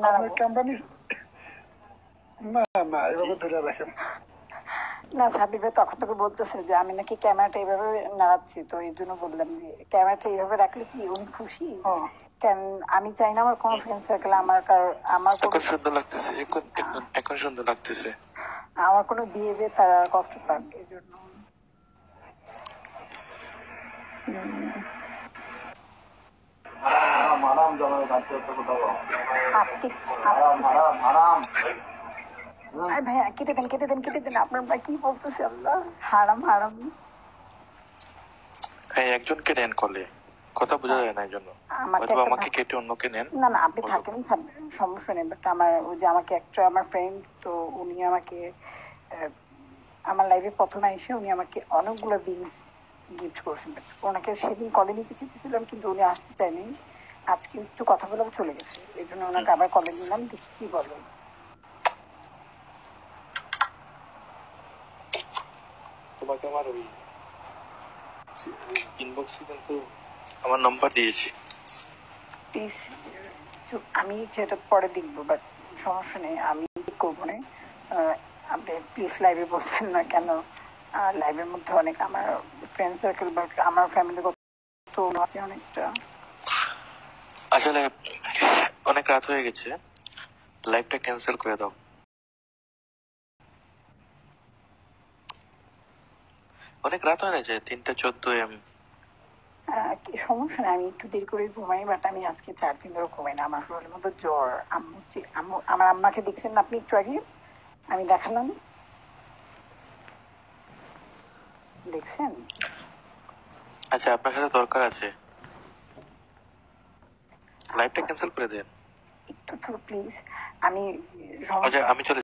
না আপনার কোম্পানি না না এভাবে ধরে রাখেন না, সাবির তখন তোকে বলতেছে যে আমি নাকি ক্যামেরাটা এইভাবে নাড়াচ্ছি, তো এই জন্য বললাম যে ক্যামেরাটা এইভাবে রাখলে কি উনি খুশি? কেন আমি চাই না আমার কোনো ফ্রেন্ড সার্কেল আমার এখন সুন্দর লাগতেছে, এখন সুন্দর লাগতেছে। আমার কোনো বিহেভিয়ার তারা কষ্ট পাক, এই জন্য আজকে ভাইয়া কেটে দেন আপনার ভাই কি বলতেছে? আল্লাহ, হারাম হারাম। হ্যাঁ, একজনকে নেন কলে, কথা বোঝা যায় না এই জন্য। আমাকে কেটে অন্যকে নেন। না না, আপনি থাকেন, সমস্যা নেই। বাট আমার ওই যে আমাকে একটা আমার ফ্রেন্ড, তো উনি আমাকে আমার লাইফে প্রথমে এসে উনি আমাকে অনেকগুলো বিনস গিফট করেছেন। ওনাকে সেদিন কলে নিতে চেয়েছিলাম কিন্তু উনি আসতে চায়নি। আজকে একটু কথা বলে চলে গেছে, এই জন্য ওনাকে আবার কলে নিলাম, কি বলেন? তোমাকে আমার ওই ইনবক্সে কিন্তু আমার নাম্বার দিয়েছি। প্লিজ, আমি সেটা পরে দেখবো, বাট সমস্যা নেই, আমি করবো না। আপনি প্লিজ লাইভে বলবেন না, কেন লাইভের মধ্যে অনেক আমার ফ্রেন্ড সার্কেল বা আমার ফ্যামিলিগত আছে অনেকটা। আসলে অনেক রাত হয়ে গেছে, লাইভটা ক্যান্সেল করে দাও। অনেক রাত হয়ে গেছে, 3:14 AM। সমস্যা নেই, আমি একটু দেরি করে ঘুমাই, বাট আমি আজকে 4 দিন ধরে ঘুমাই না, আমার শরীরের মধ্যে জ্বর। আমার আম্মাকে দেখছেন না আপনি একটু আগে, আমি দেখালাম, দেখছেন? আচ্ছা, আপনার সাথে দরকার আছে, লাইভটা ক্যান্সেল করে দেন। একটু প্লিজ। আমি আচ্ছা, আমি চলে